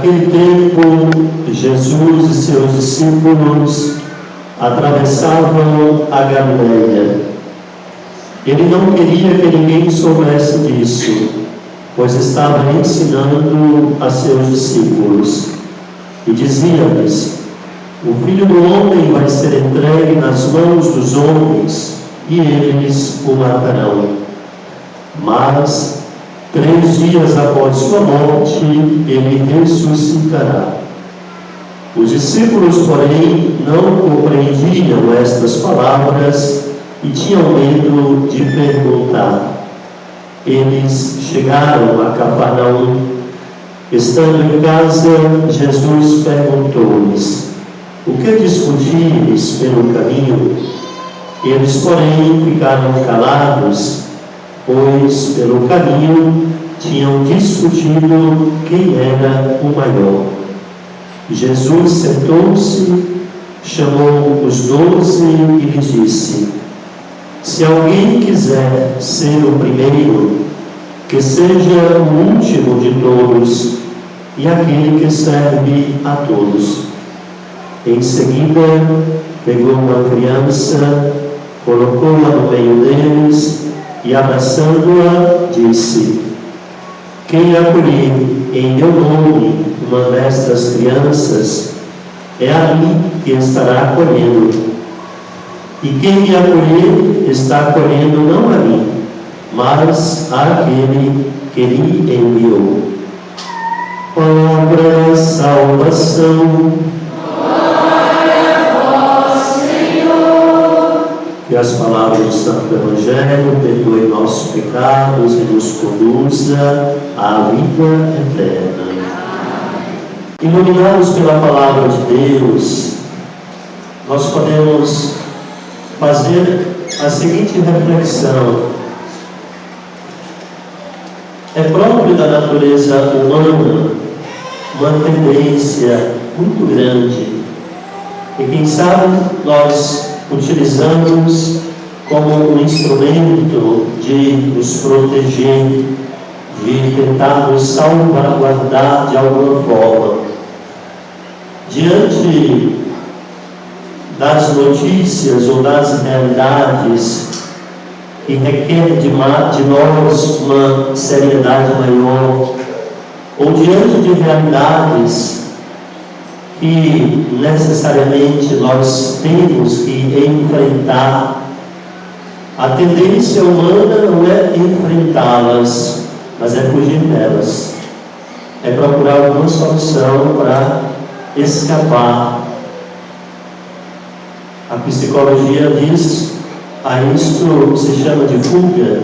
Naquele tempo, Jesus e seus discípulos atravessavam a Galileia. Ele não queria que ninguém soubesse disso, pois estava ensinando a seus discípulos. E dizia-lhes: o Filho do Homem vai ser entregue nas mãos dos homens, e eles o matarão. Mas 3 dias após sua morte, ele ressuscitará. Os discípulos, porém, não compreendiam estas palavras e tinham medo de perguntar. Eles chegaram a Cafarnaum. Estando em casa, Jesus perguntou-lhes: o que discutires pelo caminho? Eles, porém, ficaram calados, pois pelo caminho tinham discutido quem era o maior. Jesus sentou-se, chamou os 12 e lhes disse: se alguém quiser ser o primeiro, que seja o último de todos e aquele que serve a todos. Em seguida, pegou uma criança, colocou-a no meio deles e, abraçando-a, disse: quem acolher em meu nome uma destas crianças, é a mim que estará acolhendo. E quem me acolher está acolhendo não a mim, mas àquele que lhe enviou. Palavra salvação. Glória a vós, Senhor. Que as palavras do Santo Evangelho perdoem nossos pecados e nos conduza à vida eterna. Iluminados pela palavra de Deus, nós podemos fazer a seguinte reflexão: é próprio da natureza humana uma tendência muito grande, e quem sabe nós utilizamos como um instrumento de nos proteger, de tentar nos salvaguardar de alguma forma. Diante das notícias ou das realidades que requer de nós uma seriedade maior, ou diante de realidades que necessariamente nós temos que enfrentar, a tendência humana não é enfrentá-las, mas é fugir delas, é procurar alguma solução para escapar. A psicologia diz a isto se chama de fuga,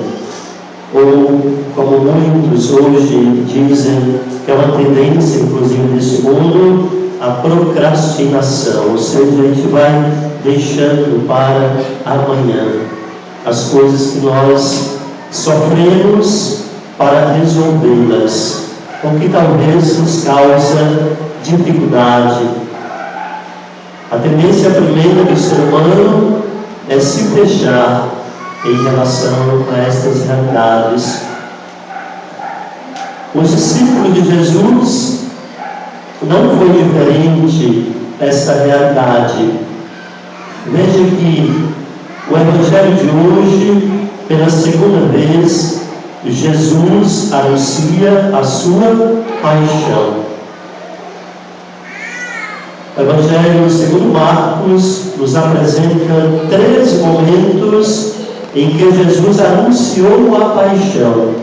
ou como muitos hoje dizem, que é uma tendência, inclusive nesse mundo, a procrastinação, ou seja, a gente vai deixando para amanhã as coisas que nós sofremos para resolvê-las, ou que talvez nos causa dificuldade. A tendência primeira do ser humano é se fechar em relação a estas realidades. Os discípulos de Jesus não foi diferente esta realidade. Veja que o Evangelho de hoje, pela segunda vez, Jesus anuncia a sua paixão. O Evangelho segundo Marcos nos apresenta 3 momentos em que Jesus anunciou a paixão.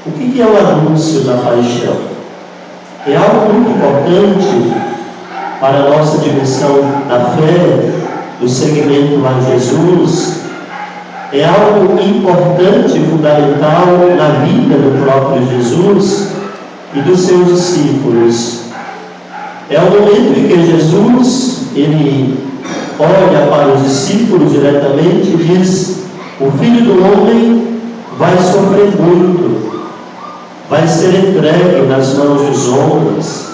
O que é o anúncio da paixão? É algo muito importante para a nossa dimensão da fé, do seguimento a Jesus. É algo importante e fundamental na vida do próprio Jesus e dos seus discípulos. É o momento em que Jesus, ele olha para os discípulos diretamente e diz: o Filho do Homem vai sofrer muito, vai ser entregue nas mãos dos homens,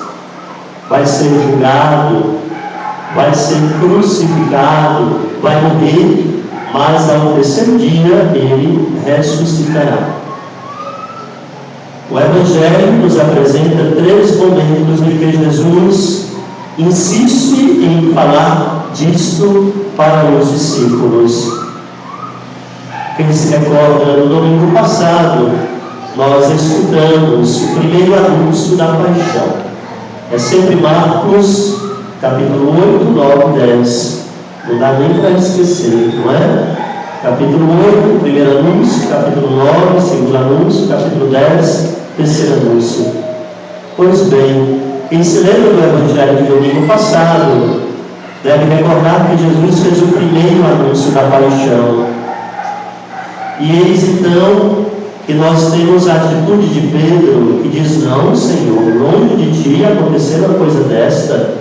vai ser julgado, vai ser crucificado, vai morrer, mas ao terceiro dia ele ressuscitará. O Evangelho nos apresenta 3 momentos em que Jesus insiste em falar disto para os discípulos. Quem se recorda, no domingo passado, nós escutamos o primeiro anúncio da paixão. É sempre Marcos, capítulo 8, 9, 10. Não dá nem para esquecer, não é? Capítulo 8, primeiro anúncio, capítulo 9, segundo anúncio, capítulo 10, terceiro anúncio. Pois bem, quem se lembra do Evangelho de domingo passado deve recordar que Jesus fez o primeiro anúncio da paixão. E eis então que nós temos a atitude de Pedro, que diz: não, Senhor, longe de ti acontecer uma coisa desta.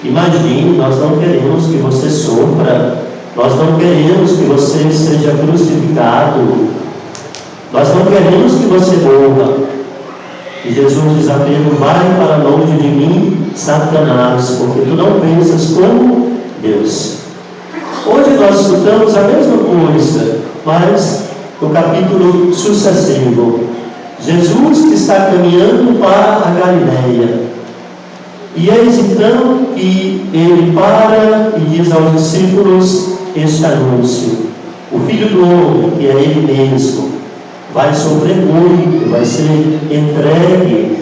Imagine, nós não queremos que você sofra, nós não queremos que você seja crucificado, nós não queremos que você morra. E Jesus diz a Pedro: vai para longe de mim, Satanás, porque tu não pensas como Deus. Hoje nós escutamos a mesma coisa, mas no capítulo sucessivo. Jesus está caminhando para a Galileia. E eis então que ele para e diz aos discípulos este anúncio: o Filho do Homem, que é ele mesmo, vai sofrer muito, vai ser entregue,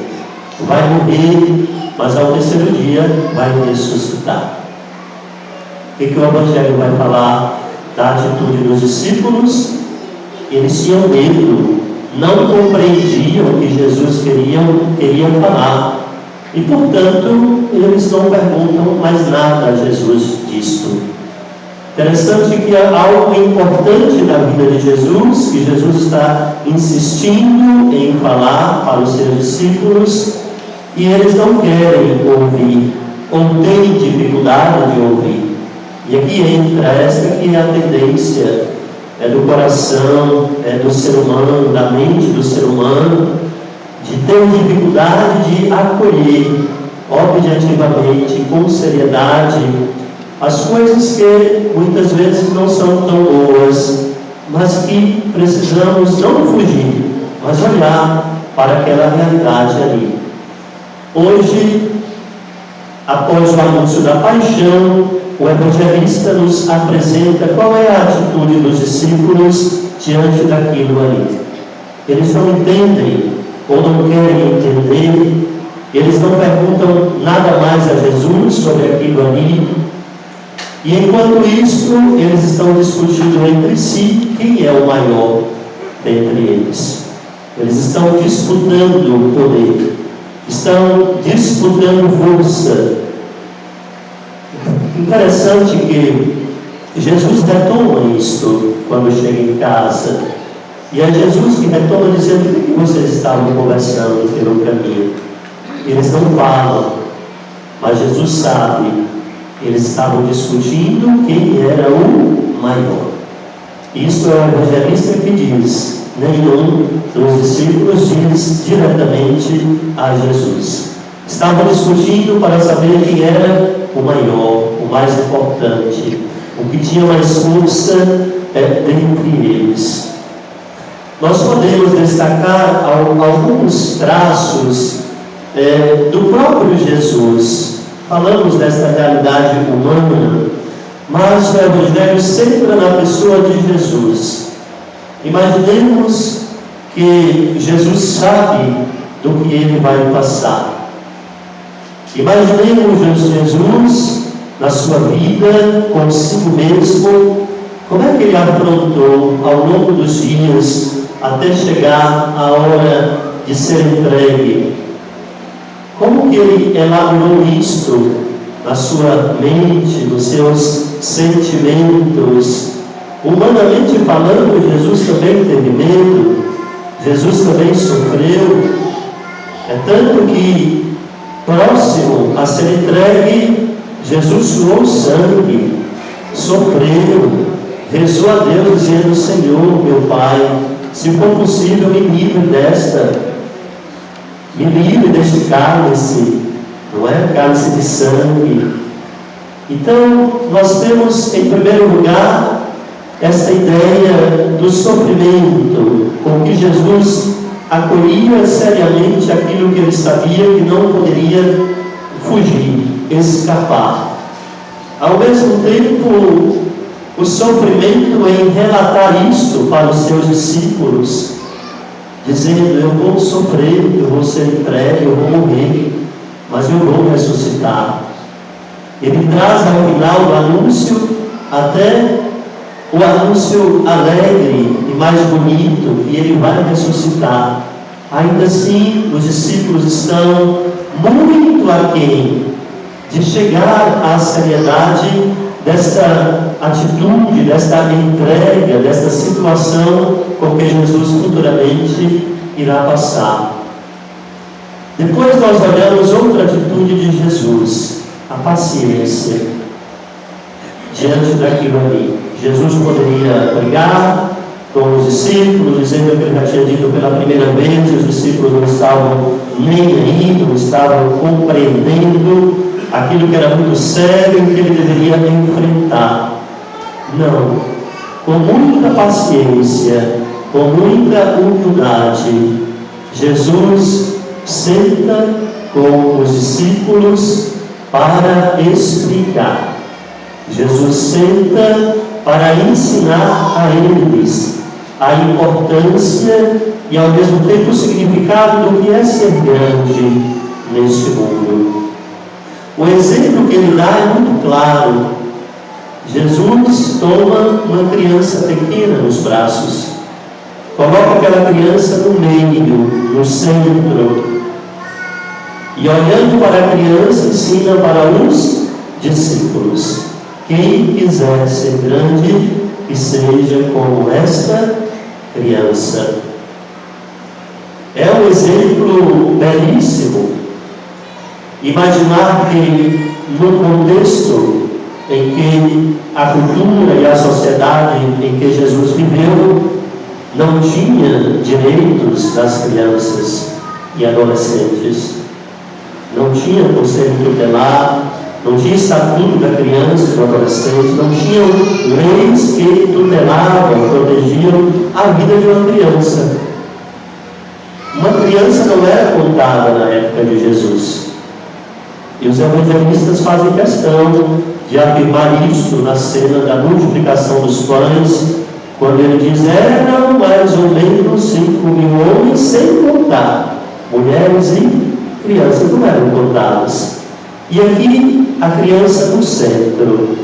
vai morrer, mas ao terceiro dia vai ressuscitar. O que o Evangelho vai falar da atitude dos discípulos? Eles tinham medo, não compreendiam o que Jesus queria falar. E, portanto, eles não perguntam mais nada a Jesus disto. Interessante que há algo importante na vida de Jesus, que Jesus está insistindo em falar para os seus discípulos, e eles não querem ouvir, ou têm dificuldade de ouvir. E aqui entra esta que é a tendência do coração, do ser humano, da mente do ser humano, de ter dificuldade de acolher objetivamente, com seriedade, as coisas que muitas vezes não são tão boas, mas que precisamos não fugir, mas olhar para aquela realidade ali. Hoje, após o anúncio da paixão, o evangelista nos apresenta qual é a atitude dos discípulos diante daquilo ali. Eles não entendem ou não querem entender, eles não perguntam nada mais a Jesus sobre aquilo ali. E enquanto isso, eles estão discutindo entre si quem é o maior dentre eles. Eles estão disputando o poder, estão disputando força. Interessante que Jesus retoma isto quando chega em casa. E é Jesus que retoma dizendo: o que vocês estavam conversando pelo caminho? Eles não falam, mas Jesus sabe. Eles estavam discutindo quem era o maior. Isto é o evangelista que diz. Nenhum dos discípulos diz diretamente a Jesus. Estavam discutindo para saber quem era o maior, o mais importante, o que tinha mais força dentre eles. Nós podemos destacar alguns traços do próprio Jesus. Falamos desta realidade humana, mas o Evangelho centra na pessoa de Jesus. Imaginemos que Jesus sabe do que ele vai passar. Imaginemos Jesus na sua vida, consigo mesmo, como é que ele afrontou ao longo dos dias, até chegar a hora de ser entregue. Como que ele elaborou isto na sua mente, nos seus sentimentos? Humanamente falando, Jesus também teve medo, Jesus também sofreu. É tanto que, próximo a ser entregue, Jesus suou sangue, sofreu, rezou a Deus dizendo: Senhor, meu Pai, se for possível, me livre deste cálice, não é? Cálice de sangue. Então, nós temos, em primeiro lugar, esta ideia do sofrimento com que Jesus acolhia seriamente aquilo que ele sabia que não poderia fugir, escapar. Ao mesmo tempo, o sofrimento em relatar isto para os seus discípulos, dizendo: eu vou sofrer, eu vou ser entregue, eu vou morrer, mas eu vou ressuscitar. Ele traz ao final do anúncio até o anúncio alegre e mais bonito, que ele vai ressuscitar. Ainda assim, os discípulos estão muito aquém de chegar à seriedade desta atitude, desta entrega, desta situação com que Jesus futuramente irá passar. Depois nós olhamos outra atitude de Jesus, a paciência diante daquilo ali. Jesus poderia brigar com os discípulos, dizendo que ele já tinha dito pela primeira vez, os discípulos não estavam nem aí, não estavam compreendendo aquilo que era muito sério e que ele deveria enfrentar. Não, com muita paciência, com muita humildade, Jesus senta com os discípulos para explicar. Jesus senta para ensinar a eles a importância e ao mesmo tempo o significado do que é ser grande neste mundo. O exemplo que ele dá é muito claro. Jesus toma uma criança pequena nos braços, coloca aquela criança no meio, no centro, e olhando para a criança ensina para os discípulos: quem quiser ser grande, que seja como esta criança. É um exemplo belíssimo. Imaginar que no contexto em que a cultura e a sociedade em que Jesus viveu não tinha direitos das crianças e adolescentes, não tinha conselho tutelar, não tinha estatuto da criança e do adolescente, não tinham leis que tutelavam, protegiam a vida de uma criança. Uma criança não era contada na época de Jesus. E os evangelistas fazem questão de afirmar isso na cena da multiplicação dos pães, quando ele diz: eram mais ou menos 5.000 homens, sem contar mulheres e crianças, não eram contadas. E aqui a criança no centro.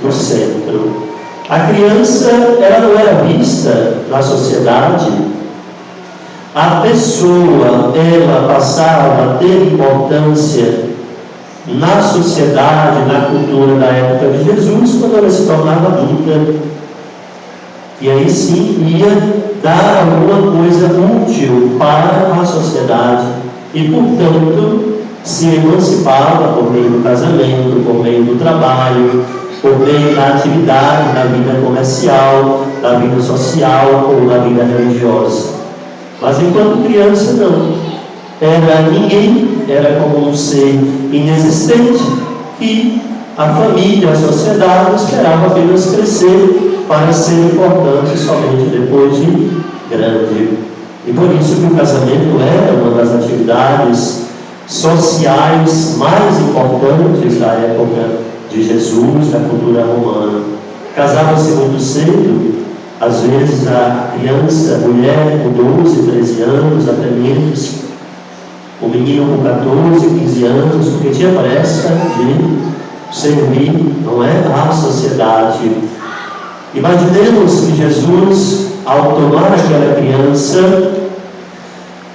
No centro. A criança, ela não era vista na sociedade. A pessoa, ela passava a ter importância na sociedade, na cultura da época de Jesus, quando ela se tornava adulta. E aí sim ia dar alguma coisa útil para a sociedade. E, portanto, se emancipava por meio do casamento, por meio do trabalho, por meio da atividade, da vida comercial, da vida social ou da vida religiosa. Mas enquanto criança não. Era ninguém, era como um ser inexistente que a família, a sociedade esperava apenas crescer para ser importante somente depois de grande. E por isso que o casamento era uma das atividades sociais mais importantes da época de Jesus, da cultura romana. Casava-se muito cedo, às vezes a criança, a mulher com 12, 13 anos, até menos, o menino com 14, 15 anos, porque tinha pressa de servir, não é? A sociedade. Imaginemos que Jesus, ao tomar aquela criança,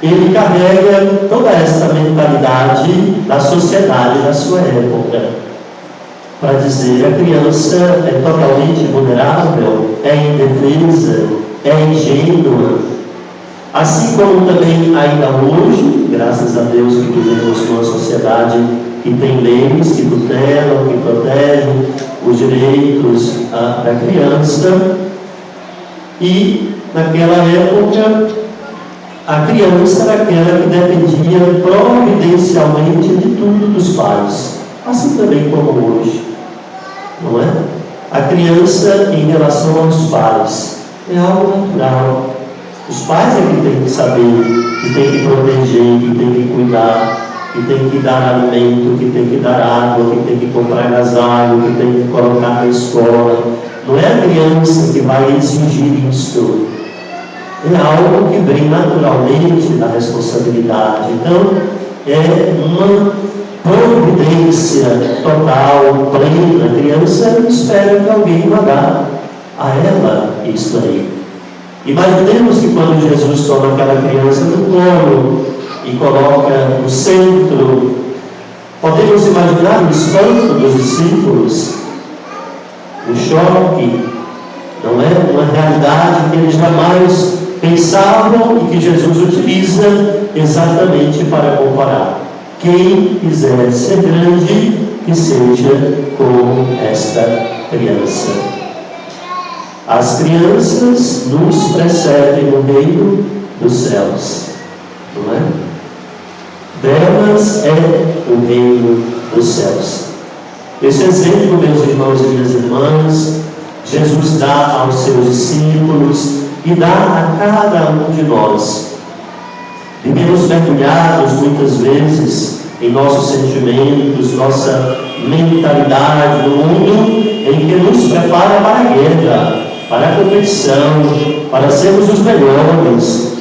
ele carrega toda essa mentalidade da sociedade da sua época, para dizer: a criança é totalmente vulnerável, é indefesa, é ingênua. Assim como também ainda hoje, graças a Deus que vivemos numa sociedade que tem leis que tutelam, que protegem os direitos da criança, e naquela época a criança era aquela que dependia providencialmente de tudo dos pais, assim também como hoje, não é? A criança em relação aos pais é algo natural. Os pais é que têm que saber, que têm que proteger, que têm que cuidar, que têm que dar alimento, que têm que dar água, que têm que comprar agasalho, que têm que colocar na escola. Não é a criança que vai exigir isto. É algo que vem naturalmente da responsabilidade. Então, é uma providência total, plena. A criança espera que alguém vá dar a ela isso aí. Imaginemos que quando Jesus toma aquela criança no colo e coloca no centro, podemos imaginar o espanto dos discípulos, o choque. Não é uma realidade que eles jamais pensavam e que Jesus utiliza exatamente para comparar. Quem quiser ser grande, que seja como esta criança. As crianças nos precedem no reino dos céus, não é? Delas é o reino dos céus. Esse exemplo, meus irmãos e minhas irmãs, Jesus dá aos seus discípulos e dá a cada um de nós. Vivemos mergulhados muitas vezes em nossos sentimentos, nossa mentalidade no mundo em que nos prepara para a guerra, para a competição, para sermos os melhores.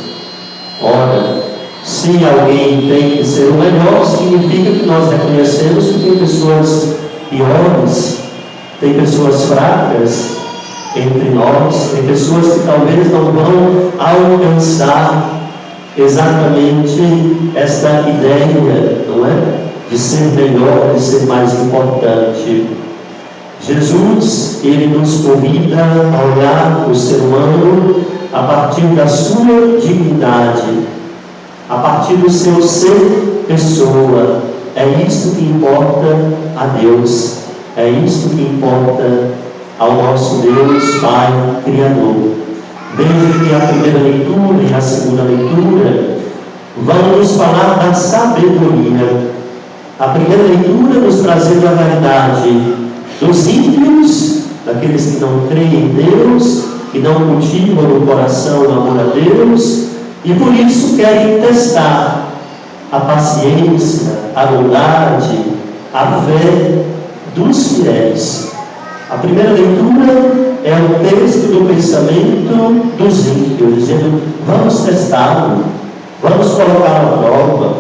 Ora, se alguém tem que ser o melhor, significa que nós reconhecemos que tem pessoas piores, tem pessoas fracas entre nós, tem pessoas que talvez não vão alcançar exatamente esta ideia, não é? De ser melhor, de ser mais importante. Jesus, ele nos convida a olhar o ser humano a partir da sua dignidade, a partir do seu ser pessoa. É isso que importa a Deus, é isso que importa ao nosso Deus Pai Criador. Veja que a primeira leitura e a segunda leitura vão nos falar da sabedoria. A primeira leitura nos trazendo a realidade dos ímpios, daqueles que não creem em Deus, que não cultivam no coração o amor a Deus, e por isso querem testar a paciência, a bondade, a fé dos fiéis. A primeira leitura é o texto do pensamento dos ímpios, dizendo: vamos testá-lo, vamos colocá-lo à prova,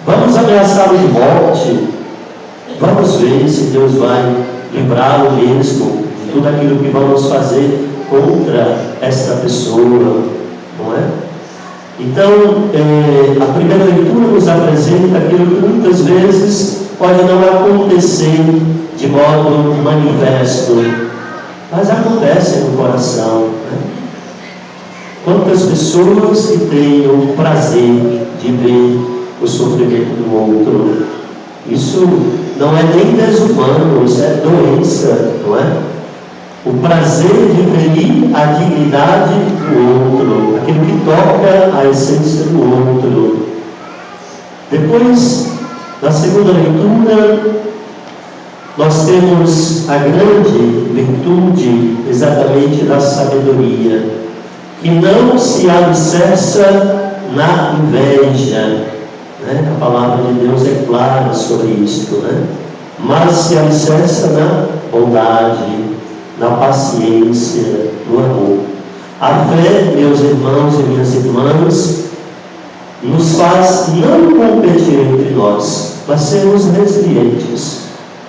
vamos ameaçá-lo de morte, vamos ver se Deus vai livrá-lo mesmo de tudo aquilo que vamos fazer contra esta pessoa, não é? Então, a primeira leitura nos apresenta aquilo que muitas vezes pode não acontecer de modo manifesto, mas acontece no coração, né? Quantas pessoas que têm o prazer de ver o sofrimento do outro? Isso não é nem desumano, isso é doença, não é? O prazer de ferir a dignidade do outro, aquilo que toca a essência do outro. Depois, na segunda leitura, nós temos a grande virtude exatamente da sabedoria, que não se alicerça na inveja, né? A palavra de Deus é clara sobre isto, né? Mas se alicerça na bondade, na paciência, no amor. A fé, meus irmãos e minhas irmãs, nos faz não competir entre nós, mas sermos resilientes.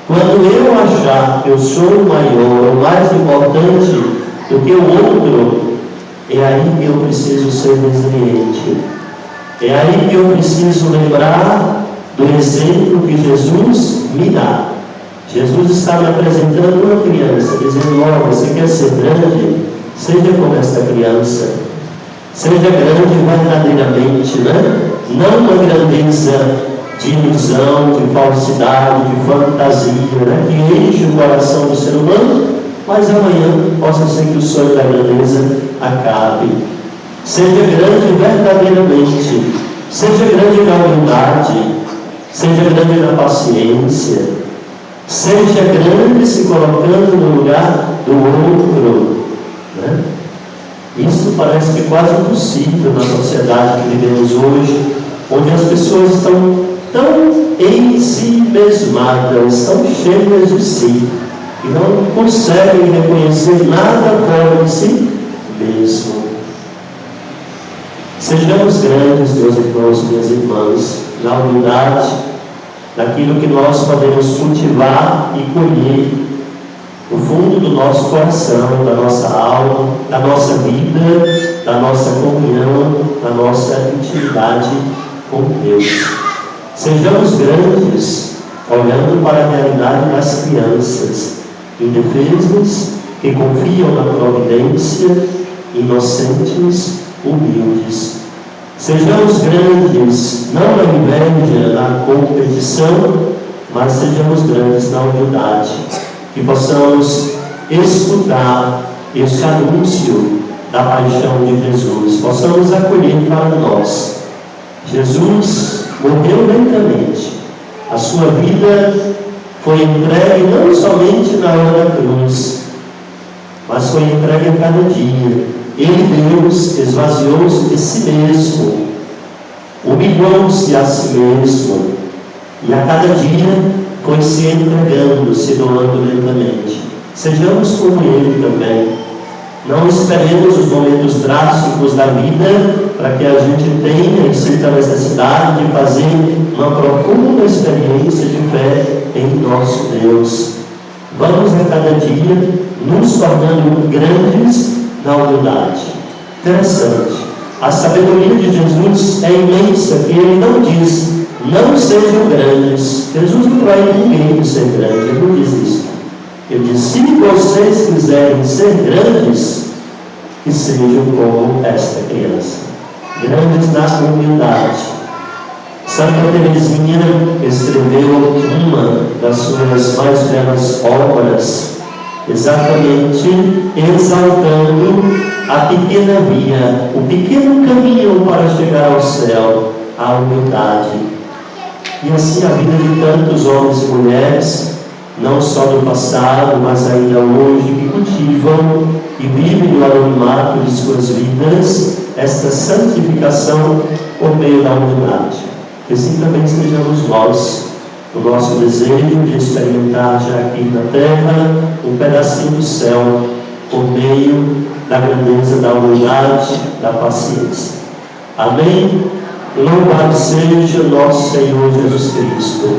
Quando eu achar que eu sou maior, mais importante do que o outro, é aí que eu preciso ser resiliente. É aí que eu preciso lembrar do exemplo que Jesus me dá. Jesus está me apresentando uma criança, dizendo: olha, você quer ser grande? Seja como esta criança. Seja grande verdadeiramente, né? Não uma grandeza de ilusão, de falsidade, de fantasia, né? Que enche o coração do ser humano, mas amanhã possa ser que o sonho da grandeza acabe. Seja grande verdadeiramente, seja grande na humildade, seja grande na paciência, seja grande se colocando no lugar do outro, né? Isso parece que quase impossível na sociedade que vivemos hoje, onde as pessoas estão tão em si mesmadas, tão cheias de si, que não conseguem reconhecer nada fora de si mesmo. Sejamos grandes, meus irmãos e minhas irmãs, na humildade, naquilo que nós podemos cultivar e colher no fundo do nosso coração, da nossa alma, da nossa vida, da nossa comunhão, da nossa intimidade com Deus. Sejamos grandes, olhando para a realidade das crianças, indefesas, que confiam na providência, inocentes, humildes. Sejamos grandes, não na inveja, na competição, mas sejamos grandes na humildade, que possamos escutar este anúncio da paixão de Jesus, possamos acolher para nós. Jesus morreu lentamente, a sua vida foi entregue não somente na hora da cruz, mas foi entregue a cada dia. Ele, Deus, esvaziou-se de si mesmo, humilhou-se a si mesmo, e a cada dia foi se entregando, se doando lentamente. Sejamos como Ele também. Não esperemos os momentos drásticos da vida para que a gente tenha e sinta a necessidade de fazer uma profunda experiência de fé em nosso Deus. Vamos a cada dia nos tornando grandes na humildade. Interessante. A sabedoria de Jesus é imensa, que Ele não diz, não sejam grandes. Jesus não vai ninguém de ser grande, Ele não diz isso. Ele diz, se vocês quiserem ser grandes, que sejam como esta criança. Grandes na humildade. Santa Teresinha escreveu uma das suas mais belas obras, exatamente exaltando a pequena via, o pequeno caminho para chegar ao céu, a humildade. E assim a vida de tantos homens e mulheres, não só do passado, mas ainda hoje, que cultivam e vivem no anonimato de suas vidas esta santificação por meio da humildade. Que assim também sejamos nós, o nosso desejo de experimentar já aqui na terra um pedacinho do céu por meio da grandeza da humildade, da paciência. Amém? Louvado seja nosso Senhor Jesus Cristo.